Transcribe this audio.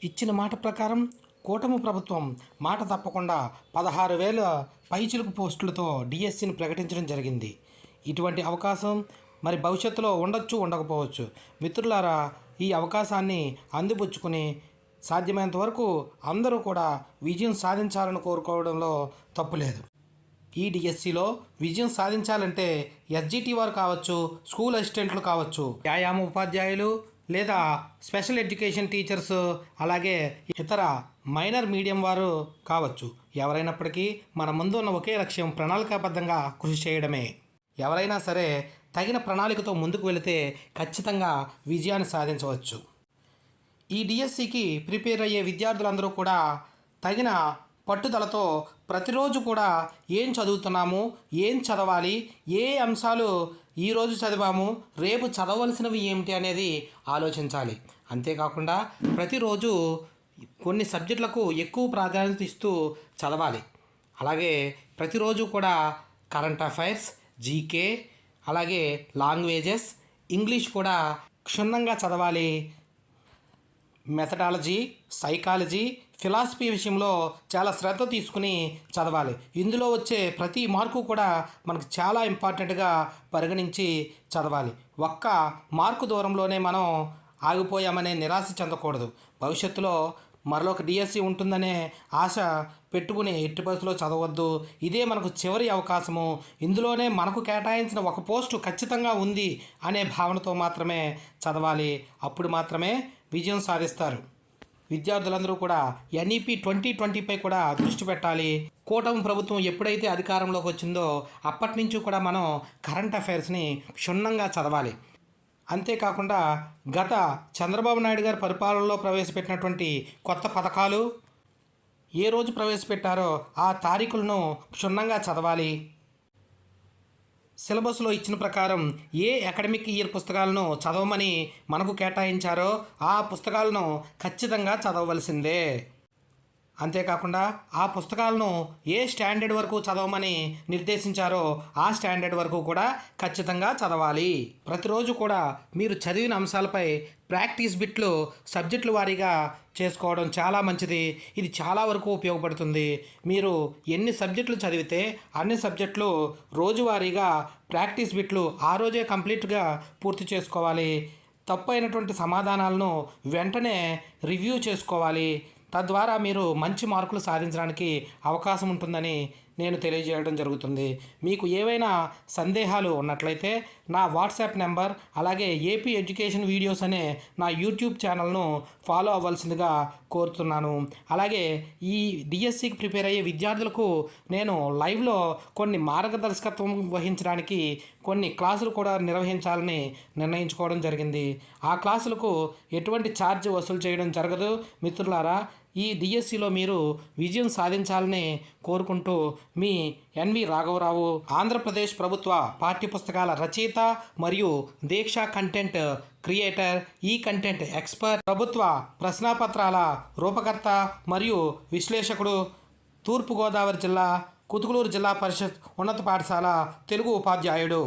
ఇచ్చిన మాట ప్రకారం కూటమి ప్రభుత్వం మాట తప్పకుండా 16,000 పైచిలుకు పోస్టులతో డిఎస్సిని ప్రకటించడం జరిగింది. ఇటువంటి అవకాశం మరి భవిష్యత్తులో ఉండొచ్చు, ఉండకపోవచ్చు. మిత్రులారా, ఈ అవకాశాన్ని అందిపుచ్చుకుని సాధ్యమైనంత వరకు అందరూ కూడా విజయం సాధించాలని కోరుకోవడంలో తప్పులేదు. ఈ డిఎస్సిలో విజయం సాధించాలంటే ఎస్జిటి వారు కావచ్చు, స్కూల్ అసిస్టెంట్లు కావచ్చు, వ్యాయామ ఉపాధ్యాయులు లేదా స్పెషల్ ఎడ్యుకేషన్ టీచర్స్, అలాగే ఇతర మైనర్ మీడియం వారు కావచ్చు. ఎవరైనప్పటికీ మన ముందు ఉన్న ఒకే లక్ష్యం ప్రణాళికాబద్ధంగా కృషి చేయడమే. ఎవరైనా సరే తగిన ప్రణాళికతో ముందుకు వెళితే ఖచ్చితంగా విజయాన్ని సాధించవచ్చు. ఈ డిఎస్సికి ప్రిపేర్ అయ్యే విద్యార్థులందరూ కూడా తగిన పట్టుదలతో ప్రతిరోజు కూడా ఏం చదువుతున్నాము, ఏం చదవాలి, ఏ అంశాలు ఈరోజు చదివాము, రేపు చదవలసినవి ఏమిటి అనేది ఆలోచించాలి. అంతేకాకుండా ప్రతిరోజు కొన్ని సబ్జెక్టులకు ఎక్కువ ప్రాధాన్యత ఇస్తూ చదవాలి. అలాగే ప్రతిరోజు కూడా కరెంట్ అఫైర్స్, జీకే, అలాగే లాంగ్వేజెస్, ఇంగ్లీష్ కూడా క్షుణ్ణంగా చదవాలి. మెథడాలజీ, సైకాలజీ, ఫిలాసఫీ విషయంలో చాలా శ్రద్ధ తీసుకుని చదవాలి. ఇందులో వచ్చే ప్రతి మార్కు కూడా మనకు చాలా ఇంపార్టెంట్గా పరిగణించి చదవాలి. ఒక్క మార్కు దూరంలోనే మనం ఆగిపోయామనే నిరాశ చెందకూడదు. భవిష్యత్తులో మరొక డిఎస్సి ఉంటుందనే ఆశ పెట్టుకుని ఎట్టి పరిస్థితుల్లో చదవద్దు. ఇదే మనకు చివరి అవకాశము, ఇందులోనే మనకు కేటాయించిన ఒక పోస్టు ఖచ్చితంగా ఉంది అనే భావనతో మాత్రమే చదవాలి. అప్పుడు మాత్రమే విజయం సాధిస్తారు. విద్యార్థులందరూ కూడా ఎన్ఈపి 2020పై కూడా దృష్టి పెట్టాలి. కూటమి ప్రభుత్వం ఎప్పుడైతే అధికారంలోకి వచ్చిందో అప్పటి నుంచి కూడా మనం కరెంట్ అఫైర్స్ని క్షుణ్ణంగా చదవాలి. అంతేకాకుండా గత చంద్రబాబు నాయుడు గారి పరిపాలనలో ప్రవేశపెట్టినటువంటి కొత్త పథకాలు ఏ రోజు ప్రవేశపెట్టారో ఆ తారీఖులను క్షుణ్ణంగా చదవాలి. సిలబస్లో ఇచ్చిన ప్రకారం ఏ అకాడమిక్ ఇయర్ పుస్తకాలను చదవమని మనకు కేటాయించారో ఆ పుస్తకాలను ఖచ్చితంగా చదవవలసిందే. అంతేకాకుండా ఆ పుస్తకాలను ఏ స్టాండర్డ్ వరకు చదవమని నిర్దేశించారో ఆ స్టాండర్డ్ వరకు కూడా ఖచ్చితంగా చదవాలి. ప్రతిరోజు కూడా మీరు చదివిన అంశాలపై ప్రాక్టీస్ బిట్లు సబ్జెక్టుల వారీగా చేసుకోవడం చాలా మంచిది. ఇది చాలా వరకు ఉపయోగపడుతుంది. మీరు ఎన్ని సబ్జెక్టులు చదివితే అన్ని సబ్జెక్టులు రోజువారీగా ప్రాక్టీస్ బిట్లు ఆ రోజే కంప్లీట్గా పూర్తి చేసుకోవాలి. తప్పు అయినటువంటి సమాధానాలను వెంటనే రివ్యూ చేసుకోవాలి. తద్వారా మీరు మంచి మార్కులు సాధించడానికి అవకాశం ఉంటుందని నేను తెలియజేయడం జరుగుతుంది. మీకు ఏవైనా సందేహాలు ఉన్నట్లయితే నా వాట్సాప్ నెంబర్, అలాగే ఏపీ ఎడ్యుకేషన్ వీడియోస్ అనే నా యూట్యూబ్ ఛానల్ను ఫాలో అవ్వాల్సిందిగా కోరుతున్నాను. అలాగే ఈ డిఎస్సికి ప్రిపేర్ అయ్యే విద్యార్థులకు నేను లైవ్లో కొన్ని మార్గదర్శకత్వం వహించడానికి కొన్ని క్లాసులు కూడా నిర్వహించాలని నిర్ణయించుకోవడం జరిగింది. ఆ క్లాసులకు ఎటువంటి ఛార్జ్ వసూలు చేయడం జరగదు. మిత్రులారా, ఈ డిఎస్సిలో మీరు విజయం సాధించాలని కోరుకుంటూ మీ ఎన్వి రాఘవరావు, ఆంధ్రప్రదేశ్ ప్రభుత్వ పాఠ్యపుస్తకాల రచయిత మరియు దీక్షా కంటెంట్ క్రియేటర్, ఈ కంటెంట్ ఎక్స్పర్ట్, ప్రభుత్వ ప్రశ్నాపత్రాల రూపకర్త మరియు విశ్లేషకుడు, తూర్పుగోదావరి జిల్లా కుతుకులూరు జిల్లా పరిషత్ ఉన్నత పాఠశాల తెలుగు ఉపాధ్యాయుడు.